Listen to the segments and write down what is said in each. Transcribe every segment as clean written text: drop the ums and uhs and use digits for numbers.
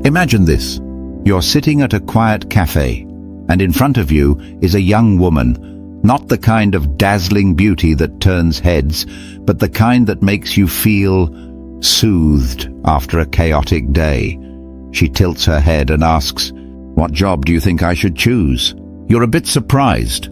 Imagine this. You're sitting at a quiet cafe, and in front of you is a young woman, not the kind of dazzling beauty that turns heads, but the kind that makes you feel soothed after a chaotic day. She tilts her head and asks, "What job do you think I should choose?" You're a bit surprised,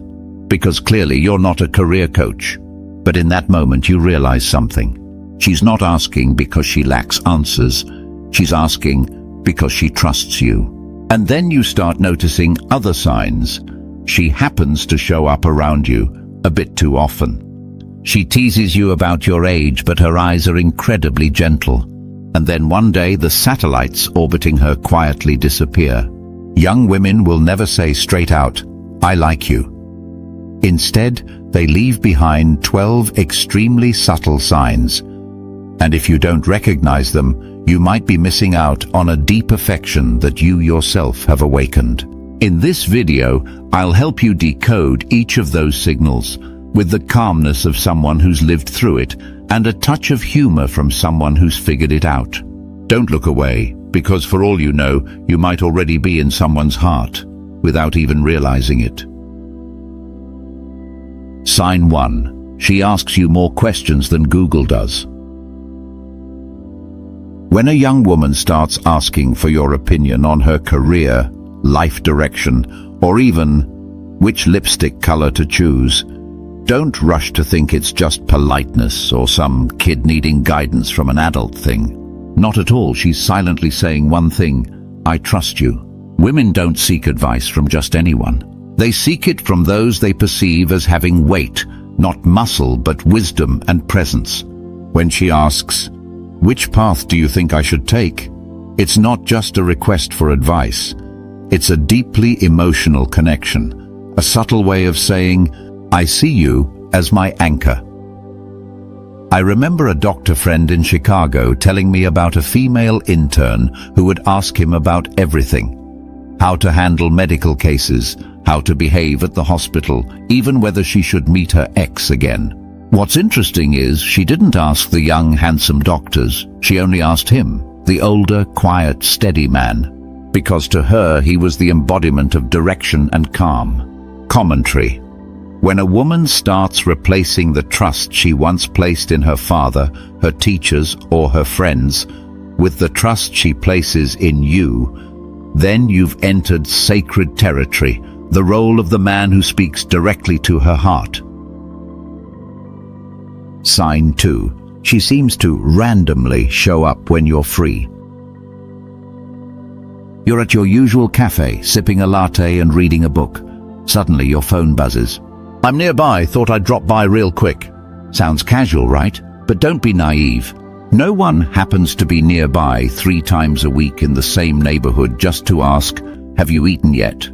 because clearly you're not a career coach. But in that moment you realize something. She's not asking because she lacks answers. She's asking because she trusts you. And then you start noticing other signs. She happens to show up around you a bit too often. She teases you about your age, but her eyes are incredibly gentle. And then one day the satellites orbiting her quietly disappear. Young women will never say straight out, "I like you." Instead, they leave behind 12 extremely subtle signs. And if you don't recognize them, you might be missing out on a deep affection that you yourself have awakened. In this video, I'll help you decode each of those signals with the calmness of someone who's lived through it and a touch of humor from someone who's figured it out. Don't look away, because for all you know, you might already be in someone's heart without even realizing it. Sign 1. She asks you more questions than Google does. When a young woman starts asking for your opinion on her career, life direction, or even which lipstick color to choose, don't rush to think it's just politeness or some kid needing guidance from an adult thing. Not at all. She's silently saying one thing: I trust you. Women don't seek advice from just anyone. They seek it from those they perceive as having weight, not muscle, but wisdom and presence. When she asks, "Which path do you think I should take?" it's not just a request for advice. It's a deeply emotional connection, a subtle way of saying, "I see you as my anchor." I remember a doctor friend in Chicago telling me about a female intern who would ask him about everything: how to handle medical cases, how to behave at the hospital, even whether she should meet her ex again. What's interesting is she didn't ask the young, handsome doctors. She only asked him, the older, quiet, steady man, because to her he was the embodiment of direction and calm. Commentary. When a woman starts replacing the trust she once placed in her father, her teachers, or her friends with the trust she places in you, then you've entered sacred territory, the role of the man who speaks directly to her heart. Sign 2. She seems to randomly show up when you're free. You're at your usual cafe, sipping a latte and reading a book. Suddenly your phone buzzes. "I'm nearby, thought I'd drop by real quick." Sounds casual, right? But don't be naive. No one happens to be nearby 3 times a week in the same neighborhood just to ask, "Have you eaten yet?"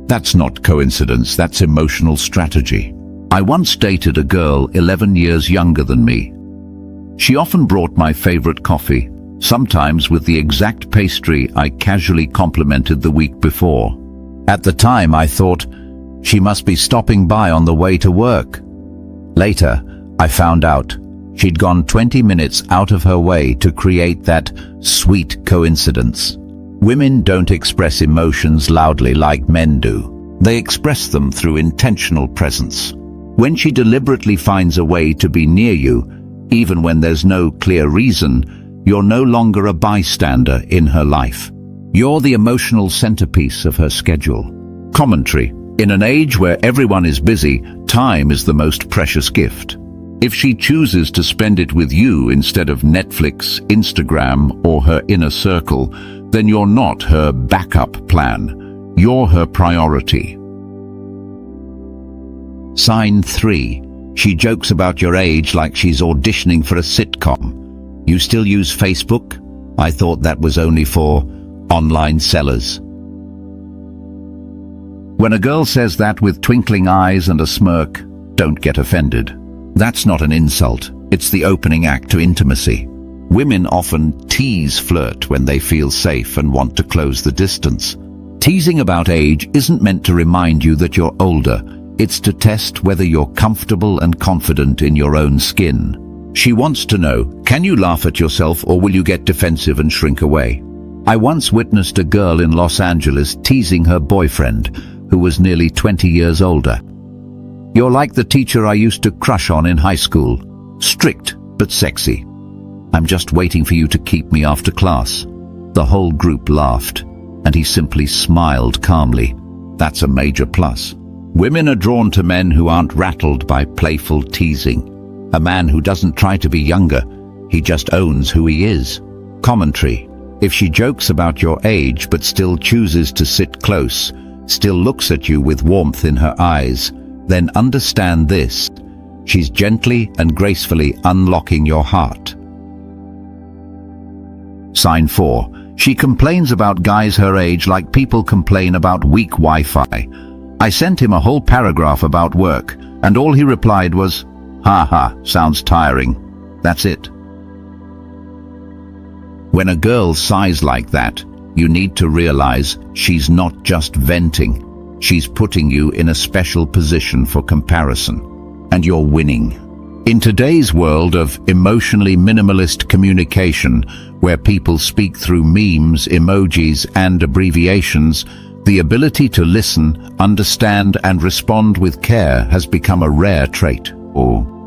That's not coincidence, that's emotional strategy. I once dated a girl 11 years younger than me. She often brought my favorite coffee, sometimes with the exact pastry I casually complimented the week before. At the time I thought, she must be stopping by on the way to work. Later, I found out she'd gone 20 minutes out of her way to create that sweet coincidence. Women don't express emotions loudly like men do. They express them through intentional presence. When she deliberately finds a way to be near you, even when there's no clear reason, you're no longer a bystander in her life. You're the emotional centerpiece of her schedule. Commentary. In an age where everyone is busy, time is the most precious gift. If she chooses to spend it with you instead of Netflix, Instagram, or her inner circle, then you're not her backup plan. You're her priority. Sign 3. She jokes about your age like she's auditioning for a sitcom. You still use Facebook? I thought that was only for online sellers. When a girl says that with twinkling eyes and a smirk, don't get offended. That's not an insult. It's the opening act to intimacy. Women often tease flirt when they feel safe and want to close the distance. Teasing about age isn't meant to remind you that you're older. It's to test whether you're comfortable and confident in your own skin. She wants to know, can you laugh at yourself or will you get defensive and shrink away? I once witnessed a girl in Los Angeles teasing her boyfriend, who was nearly 20 years older. "You're like the teacher I used to crush on in high school. Strict, but sexy. I'm just waiting for you to keep me after class." The whole group laughed, and he simply smiled calmly. That's a major plus. Women are drawn to men who aren't rattled by playful teasing. A man who doesn't try to be younger, he just owns who he is. Commentary. If she jokes about your age but still chooses to sit close, still looks at you with warmth in her eyes, then understand this: she's gently and gracefully unlocking your heart. Sign 4. She complains about guys her age like people complain about weak Wi-Fi. I sent him a whole paragraph about work, and all he replied was, "Ha, sounds tiring." That's it. When a girl sighs like that, you need to realize she's not just venting. She's putting you in a special position for comparison. And you're winning. In today's world of emotionally minimalist communication, where people speak through memes, emojis, and abbreviations, the ability to listen, understand, and respond with care has become a rare trait.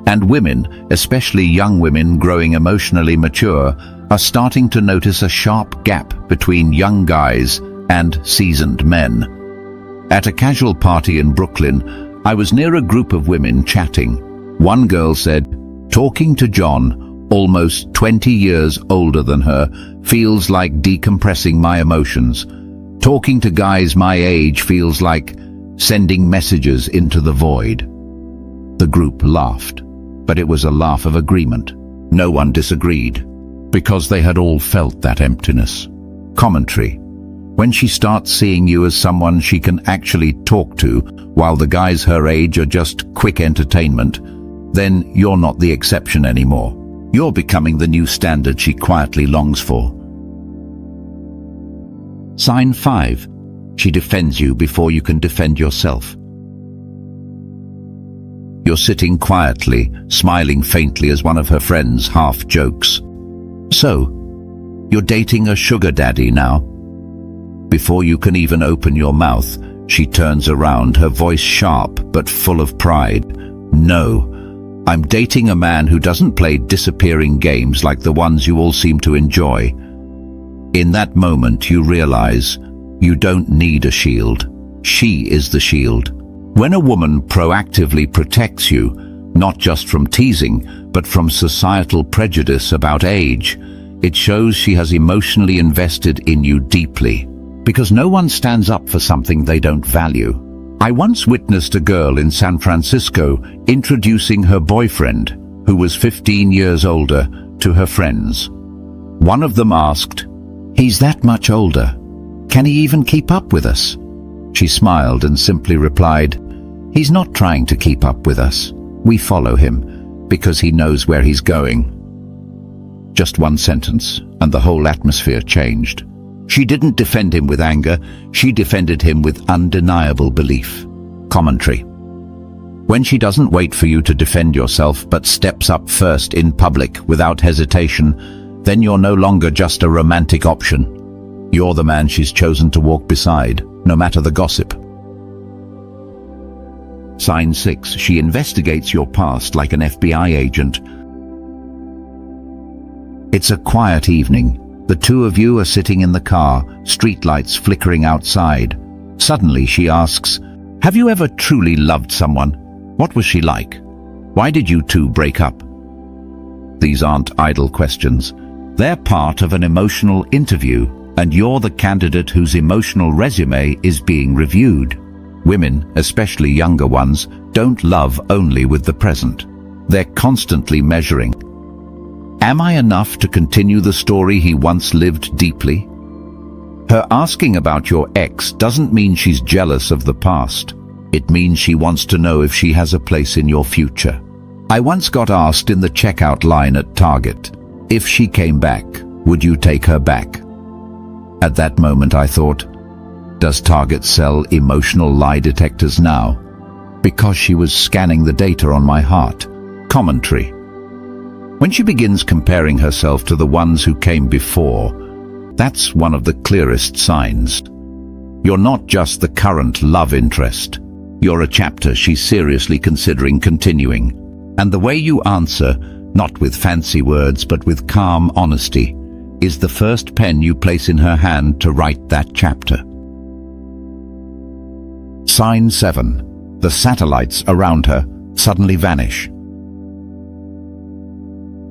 And women, especially young women growing emotionally mature, are starting to notice a sharp gap between young guys and seasoned men. At a casual party in Brooklyn, I was near a group of women chatting. One girl said, "Talking to John, almost 20 years older than her, feels like decompressing my emotions. Talking to guys my age feels like sending messages into the void." The group laughed, but it was a laugh of agreement. No one disagreed, because they had all felt that emptiness. Commentary. When she starts seeing you as someone she can actually talk to, while the guys her age are just quick entertainment, then you're not the exception anymore. You're becoming the new standard she quietly longs for. Sign 5. She defends you before you can defend yourself. You're sitting quietly, smiling faintly as one of her friends half jokes. "So, you're dating a sugar daddy now?" Before you can even open your mouth, she turns around, her voice sharp but full of pride. "No, I'm dating a man who doesn't play disappearing games like the ones you all seem to enjoy." In that moment you realize you don't need a shield. She is the shield. When a woman proactively protects you, not just from teasing, but from societal prejudice about age, it shows she has emotionally invested in you deeply. Because no one stands up for something they don't value. I once witnessed a girl in San Francisco introducing her boyfriend, who was 15 years older, to her friends. One of them asked, "He's that much older. Can he even keep up with us?" She smiled and simply replied, "He's not trying to keep up with us. We follow him because he knows where he's going." Just one sentence, and the whole atmosphere changed. She didn't defend him with anger, she defended him with undeniable belief. Commentary. When she doesn't wait for you to defend yourself but steps up first in public without hesitation, then you're no longer just a romantic option. You're the man she's chosen to walk beside, no matter the gossip. Sign 6. She investigates your past like an FBI agent. It's a quiet evening. The two of you are sitting in the car, streetlights flickering outside. Suddenly she asks, "Have you ever truly loved someone? What was she like? Why did you two break up?" These aren't idle questions. They're part of an emotional interview, and you're the candidate whose emotional resume is being reviewed. Women, especially younger ones, don't love only with the present. They're constantly measuring. Am I enough to continue the story he once lived deeply? Her asking about your ex doesn't mean she's jealous of the past. It means she wants to know if she has a place in your future. I once got asked in the checkout line at Target, if she came back, would you take her back? At that moment I thought, does Target sell emotional lie detectors now? Because she was scanning the data on my heart. Commentary. When she begins comparing herself to the ones who came before, That's one of the clearest signs. You're not just the current love interest. You're a chapter she's seriously considering continuing. And the way you answer, not with fancy words but with calm honesty, is the first pen you place in her hand to write that chapter. Sign 7. The satellites around her suddenly vanish.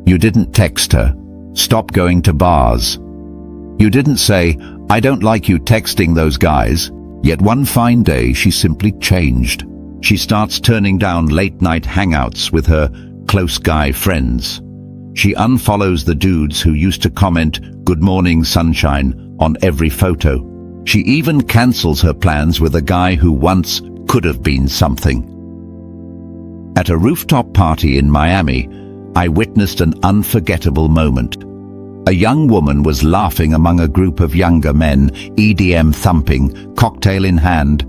You didn't text her, "Stop going to bars." You didn't say, "I don't like you texting those guys." Yet one fine day she simply changed. She starts turning down late-night hangouts with her close guy friends. She unfollows the dudes who used to comment, "Good morning, sunshine," on every photo. She even cancels her plans with a guy who once could have been something. At a rooftop party in Miami, I witnessed an unforgettable moment. A young woman was laughing among a group of younger men, EDM thumping, cocktail in hand,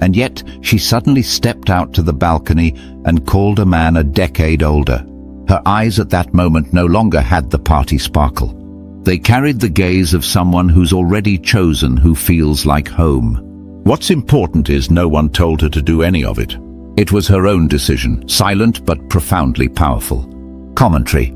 and yet she suddenly stepped out to the balcony and called a man a decade older. Her eyes at that moment no longer had the party sparkle. They carried the gaze of someone who's already chosen who feels like home. What's important is no one told her to do any of it. It was her own decision, silent but profoundly powerful. Commentary.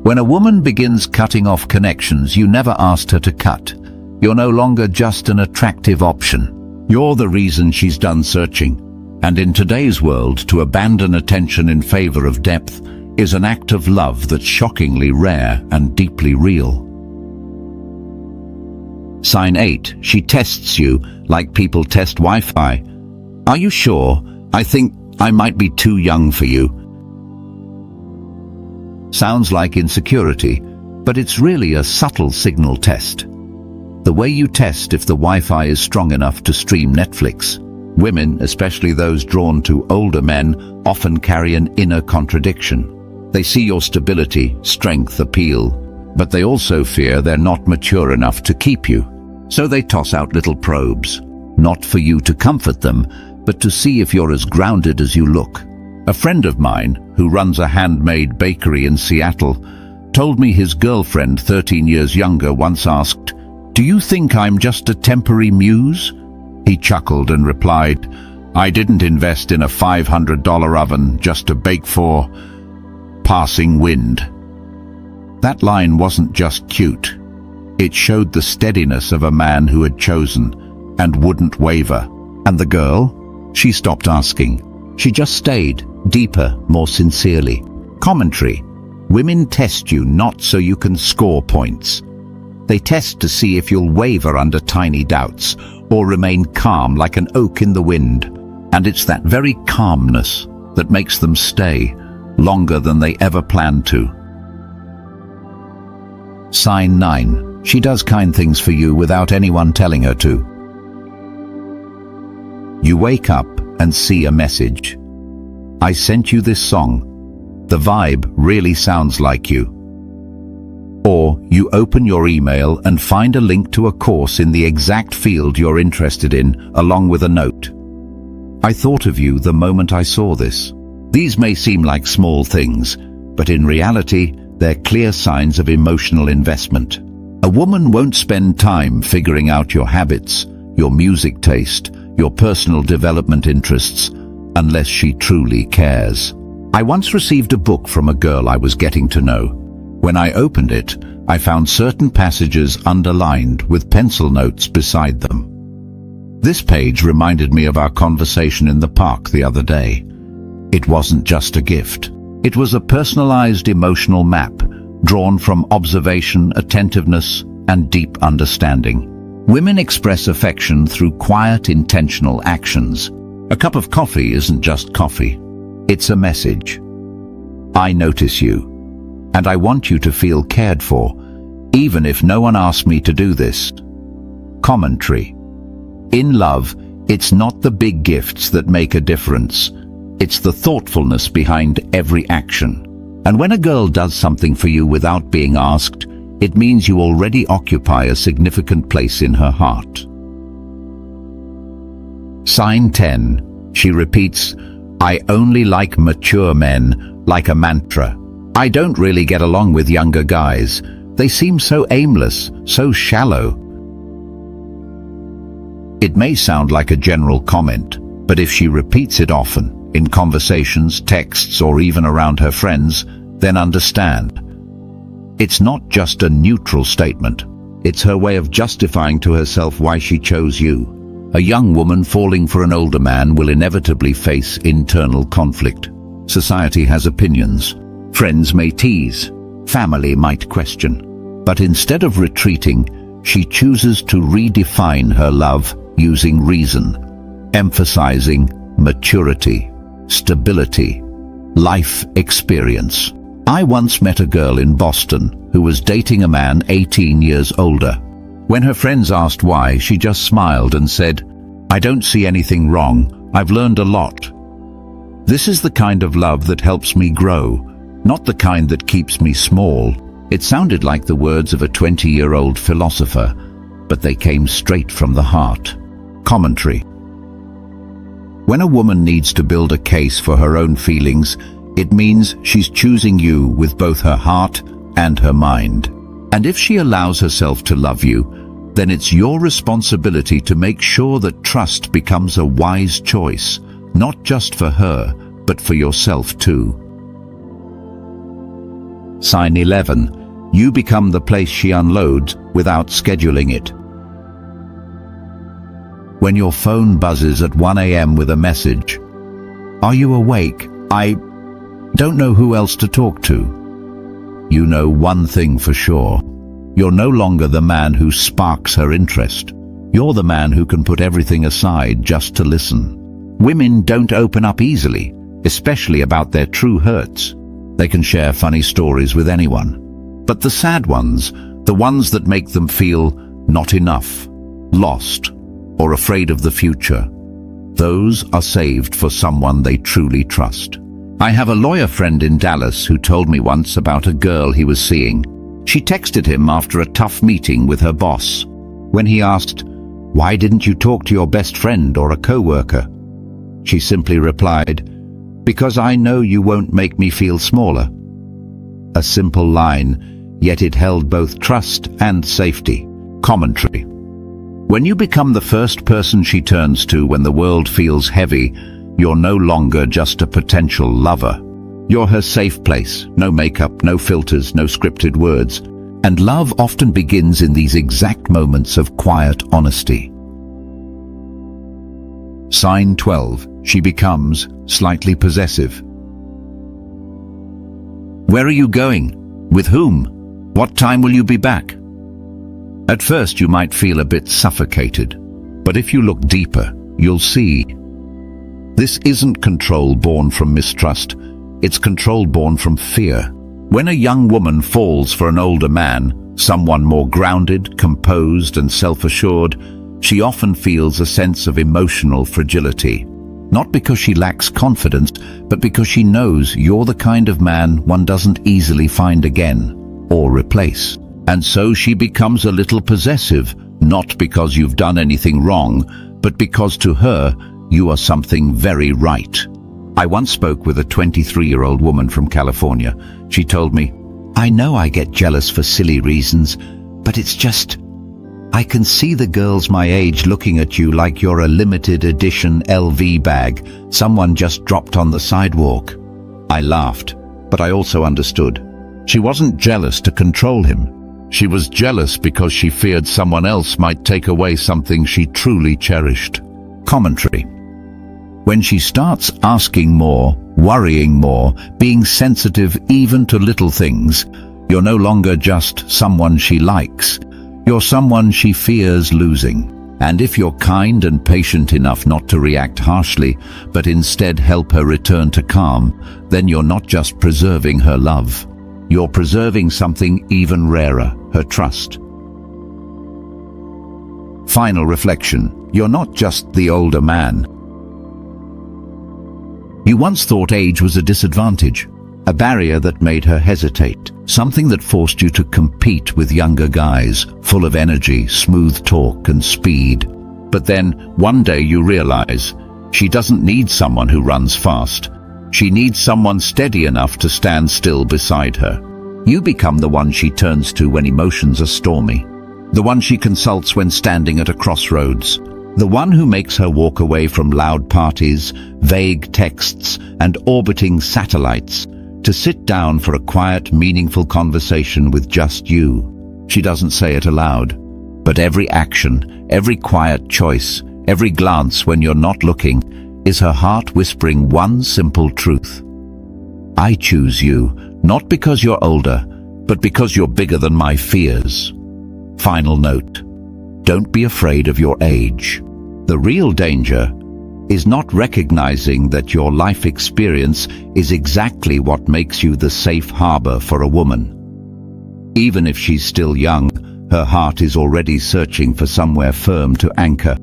When a woman begins cutting off connections you never asked her to cut, you're no longer just an attractive option. You're the reason she's done searching. And in today's world, to abandon attention in favor of depth is an act of love that's shockingly rare and deeply real. Sign 8. She tests you like people test Wi-Fi. Are you sure? I think I might be too young for you. Sounds like insecurity, but it's really a subtle signal test. The way you test if the Wi-Fi is strong enough to stream Netflix. Women, especially those drawn to older men, often carry an inner contradiction. They see your stability, strength, appeal, but they also fear they're not mature enough to keep you. So they toss out little probes, not for you to comfort them, but to see if you're as grounded as you look. A friend of mine, who runs a handmade bakery in Seattle, told me his girlfriend, 13 years younger, once asked, "Do you think I'm just a temporary muse?" He chuckled and replied, "I didn't invest in a $500 oven just to bake for passing wind." That line wasn't just cute. It showed the steadiness of a man who had chosen and wouldn't waver. And the girl? She stopped asking. She just stayed, deeper, more sincerely. Commentary. Women test you not so you can score points. They test to see if you'll waver under tiny doubts or remain calm like an oak in the wind. And it's that very calmness that makes them stay longer than they ever planned to. Sign 9. She does kind things for you without anyone telling her to. You wake up and see a message. "I sent you this song. The vibe really sounds like you." Or you open your email and find a link to a course in the exact field you're interested in, along with a note. "I thought of you the moment I saw this." These may seem like small things, but in reality, they're clear signs of emotional investment. A woman won't spend time figuring out your habits, your music taste, your personal development interests, unless she truly cares. I once received a book from a girl I was getting to know. When I opened it, I found certain passages underlined with pencil notes beside them. This page reminded me of our conversation in the park the other day. It wasn't just a gift. It was a personalized emotional map, drawn from observation, attentiveness, and deep understanding. Women express affection through quiet, intentional actions. A cup of coffee isn't just coffee. It's a message. I notice you, and I want you to feel cared for, even if no one asked me to do this. Commentary. In love, it's not the big gifts that make a difference. It's the thoughtfulness behind every action. And when a girl does something for you without being asked, it means you already occupy a significant place in her heart. Sign 10. She repeats, "I only like mature men," like a mantra. "I don't really get along with younger guys. They seem so aimless, so shallow. It may sound like a general comment, but if she repeats it often, in conversations, texts, or even around her friends, then understand. It's not just a neutral statement. It's her way of justifying to herself why she chose you. A young woman falling for an older man will inevitably face internal conflict. Society has opinions. Friends may tease. Family might question. But instead of retreating, she chooses to redefine her love using reason, emphasizing maturity, stability, life experience. I once met a girl in Boston who was dating a man 18 years older. When her friends asked why, she just smiled and said, "I don't see anything wrong. I've learned a lot." This is the kind of love that helps me grow, not the kind that keeps me small. It sounded like the words of a 20-year-old philosopher, but they came straight from the heart. Commentary. When a woman needs to build a case for her own feelings, it means she's choosing you with both her heart and her mind. And if she allows herself to love you, then it's your responsibility to make sure that trust becomes a wise choice, not just for her, but for yourself too. Sign 11. You become the place she unloads without scheduling it. When your phone buzzes at 1 a.m. with a message, "Are you awake? I don't know who else to talk to." You know one thing for sure. You're no longer the man who sparks her interest. You're the man who can put everything aside just to listen. Women don't open up easily, especially about their true hurts. They can share funny stories with anyone. But the sad ones, the ones that make them feel not enough, lost, or afraid of the future, those are saved for someone they truly trust. I have a lawyer friend in Dallas who told me once about a girl he was seeing. She texted him after a tough meeting with her boss. When he asked, "Why didn't you talk to your best friend or a coworker?" she simply replied, "Because I know you won't make me feel smaller." A simple line, yet it held both trust and safety. Commentary. When you become the first person she turns to when the world feels heavy, you're no longer just a potential lover. You're her safe place, no makeup, no filters, no scripted words. And love often begins in these exact moments of quiet honesty. Sign 12. She becomes slightly possessive. Where are you going? With whom? What time will you be back? At first you might feel a bit suffocated, but if you look deeper, you'll see. This isn't control born from mistrust, it's control born from fear. When a young woman falls for an older man, someone more grounded, composed, and self-assured, she often feels a sense of emotional fragility. Not because she lacks confidence, but because she knows you're the kind of man one doesn't easily find again or replace. And so she becomes a little possessive, not because you've done anything wrong, but because to her, you are something very right. I once spoke with a 23-year-old woman from California. She told me, "I know I get jealous for silly reasons, but it's just, I can see the girls my age looking at you like you're a limited edition LV bag someone just dropped on the sidewalk." I laughed, but I also understood. She wasn't jealous to control him. She was jealous because she feared someone else might take away something she truly cherished. Commentary. When she starts asking more, worrying more, being sensitive even to little things, you're no longer just someone she likes. You're someone she fears losing. And if you're kind and patient enough not to react harshly, but instead help her return to calm, then you're not just preserving her love. You're preserving something even rarer, her trust. Final reflection. You're not just the older man. You once thought age was a disadvantage, a barrier that made her hesitate, something that forced you to compete with younger guys, full of energy, smooth talk, and speed. But then, one day you realize, she doesn't need someone who runs fast. She needs someone steady enough to stand still beside her. You become the one she turns to when emotions are stormy, the one she consults when standing at a crossroads, the one who makes her walk away from loud parties, vague texts, and orbiting satellites to sit down for a quiet, meaningful conversation with just you. She doesn't say it aloud, but every action, every quiet choice, every glance when you're not looking, is her heart whispering one simple truth. I choose you, not because you're older, but because you're bigger than my fears. Final note: don't be afraid of your age. The real danger is not recognizing that your life experience is exactly what makes you the safe harbor for a woman. Even if she's still young, her heart is already searching for somewhere firm to anchor.